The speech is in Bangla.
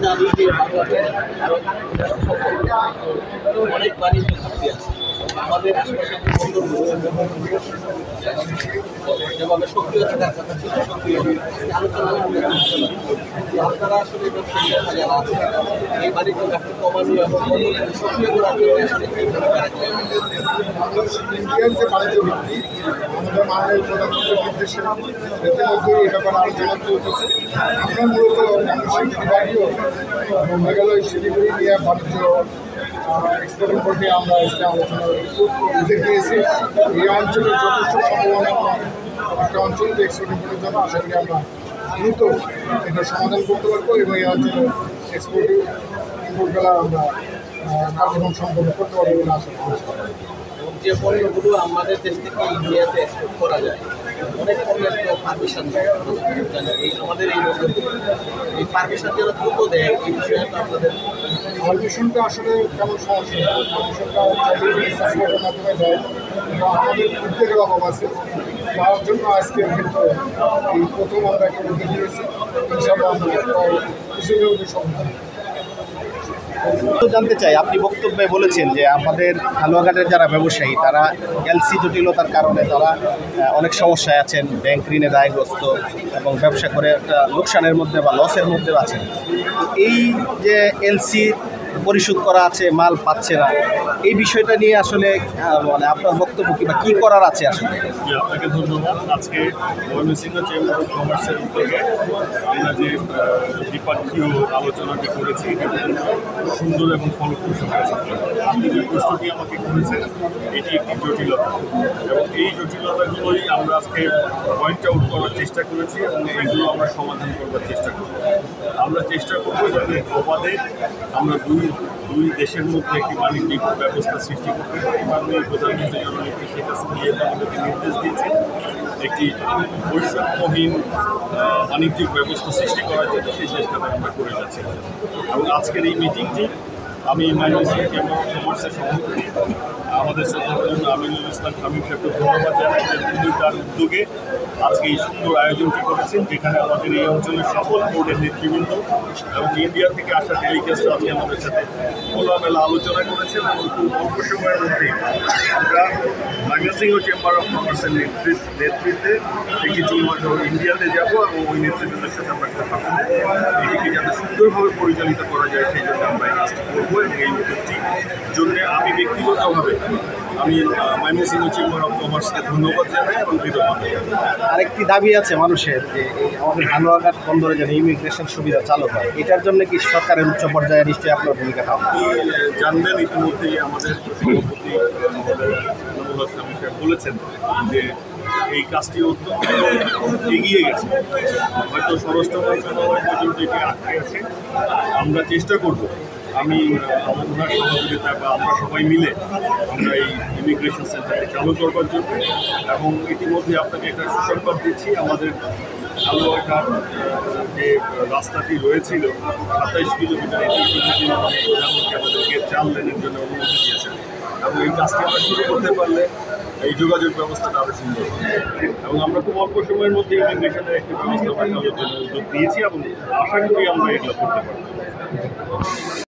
জানি যে অনেক বাণিজ্য ঘাটতি আছে আমাদের যেভাবে সক্রিয় থাকার কথা ছিল সক্রিয় আলোচনা আপনারা আসলে যারা আছে এই বাণিজ্য ঘাটতি কমানো এবং সক্রিয় করার জন্য ইন্ডিয়ান যে বাণিজ্য ভিত্তি আমাদের মাননীয় প্রধানমন্ত্রীর নির্দেশে ইতিমধ্যে এই ব্যাপারে আলোচনা চলতেছে। আমরা মূলত ময়মনসিংহ বিভাগীয় মেঘালয় শিলিগুড়ি নিয়ে বাণিজ্য এক্সপোর্ট ইম্পোর্ট নিয়ে আমরা এসে আলোচনা দেখিয়েছি। এই অঞ্চলের যথেষ্ট সম্ভাবনা একটা অঞ্চলকে এক্সপোর্ট ইম্পোর্টের জন্য আশা করি আমরা দ্রুত এটা সমাধান করতে পারবো এবং এই অঞ্চলে এক্সপোর্ট ইম্পোর্টগুলো আমরা কার্যক্রম সম্পন্ন করতে পারবো বলে আশা করছি। যে পণ্যগুলো আমাদের দেশ থেকে ইন্ডিয়াতে এক্সপোর্ট করা যায় অনেক পণ্যের তো পারমিশন দেয় এই আমাদের এই পারমিশন যারা দ্রুত দেয় এই বিষয়ে তো আপনাদের পারমিশনটা আসলে কেমন সমস্যা পারমিশনটা সাপোর্টের মাধ্যমে দেয় এবং আমাদের উদ্যোগের অভাব আছে তার জন্য আজকের ক্ষেত্রে এই প্রথম আমরা একটা উদ্যোগ নিয়েছি ইনশাআল্লাহ আমরা কিছু সমাধান। জানতে চাই, আপনি বক্তব্যে বলেছেন যে আমাদের হালুয়াঘাটের যারা ব্যবসায়ী তারা এলসি জটিলতার কারণে তারা অনেক সমস্যায় আছেন, ব্যাংক ঋণে দায়গ্রস্ত এবং ব্যবসা করে একটা লোকসানের মধ্যে বা লসের মধ্যে আছেন। এই যে এলসি পরিশোধ করা আছে, মাল পাচ্ছে না, এই বিষয়টা নিয়ে আসলে মানে আপনার বক্তব্য কিংবা কী করার আছে আসলে? আপনাকে ধন্যবাদ। আজকে ময়মনসিংহ চেম্বার অফ কমার্সের উদ্যোগে আমরা যে দ্বিপাক্ষীয় আলোচনাটি করেছি সুন্দর এবং ফলপ্রসূ হয়েছে। আপনি যে প্রশ্নটি আমাকে করেছেন এটি একটি জটিলতা এবং এই জটিলতাগুলোই আমরা আজকে পয়েন্ট আউট করার চেষ্টা করেছি এবং এগুলো আমরা সমাধান করবার চেষ্টা করব। আমরা চেষ্টা করবো যাতে অবাধে আমরা দুই দেশের মধ্যে একটি বাণিজ্যিক ব্যবস্থা সৃষ্টি করতে পারি। মাননীয় প্রধানমন্ত্রী জননেত্রী শেখ হাসিনা আমাদেরকে নির্দেশ দিয়েছেন একটি বৈষম্যহীন বাণিজ্যিক ব্যবস্থা সৃষ্টি করার জন্য সেই চেষ্টাটা আমরা করে যাচ্ছি। এবং আজকের এই মিটিংটি আমি ময়মনসিংহ চেম্বার অফ কমার্সের সভাপতি আমাদের শ্রদ্ধাভাজন আমিনুল ইসলাম শামীম সাহেবকে ধন্যবাদ জানাই যে তিনি তার উদ্যোগে আজকে এই সুন্দর আয়োজনটি করেছেন, যেখানে আমাদের এই অঞ্চলের সকল বোর্ডের নেতৃবৃন্দ এবং ইন্ডিয়া থেকে আসা ডেলিগেটসরা আজকে আমাদের সাথে খোলামেলা আলোচনা করেছেন এবং খুব অল্প সময়ের মধ্যে আমরা ময়মনসিংহ চেম্বার অফ কমার্সের নেতৃত্বে একটি টিম ইন্ডিয়াতে যাব এবং ওই নেতৃত্বের সাথে আমরা কথা বলব এটিকে যাতে সুন্দরভাবে পরিচালিত করা যায় সেই জন্য আমরা এই কাজটি করবো। এবং এই উদ্যোগটির জন্য আমি ব্যক্তিগতভাবে আমি ময়মনসিংহ চেম্বার অফ কমার্সকে ধন্যবাদ জানাই এবং কৃতজ্ঞতা। আরেকটি দাবি আছে মানুষের যে আমাদের হালুয়াঘাট বন্দরে যেন ইমিগ্রেশন সুবিধা চালু হয়, এটার জন্য কি সরকারের উচ্চ পর্যায়ে নিশ্চয়ই আপনার ভূমিকা থাকবে? আপনি জানবেন ইতিমধ্যেই আমাদের সভাপতি শামীম সাহেব বলেছেন যে এই কাজটি অত্যন্ত এগিয়ে গেছে, হয়তো স্বরাষ্ট্র মন্ত্রণালয় পর্যন্ত এটি আটকে আছে। আমরা চেষ্টা করব আমি ওনার সহযোগিতা বা আমরা সবাই মিলে আমরা এই ইমিগ্রেশন সেন্টারটি চালু করবার জন্য। এবং ইতিমধ্যে আপনাকে একটা সুসংবাদ দিচ্ছি, আমাদের হালুয়াঘাট যে রাস্তাটি রয়েছিল 27 কিলোমিটার, এটি প্রধানমন্ত্রী আমাদেরকে 4 লেনের জন্য অনুমতি দিয়েছেন এবং এই কাজটি আমরা শুরু করতে পারলে এই যোগাযোগ ব্যবস্থাটা আরও সুন্দর হবে। এবং আমরা খুব অল্প সময়ের মধ্যে ইমিগ্রেশনের একটি ব্যবস্থা চালুর জন্য উদ্যোগ দিয়েছি এবং আশা করি আমরা এগুলো করতে পারব।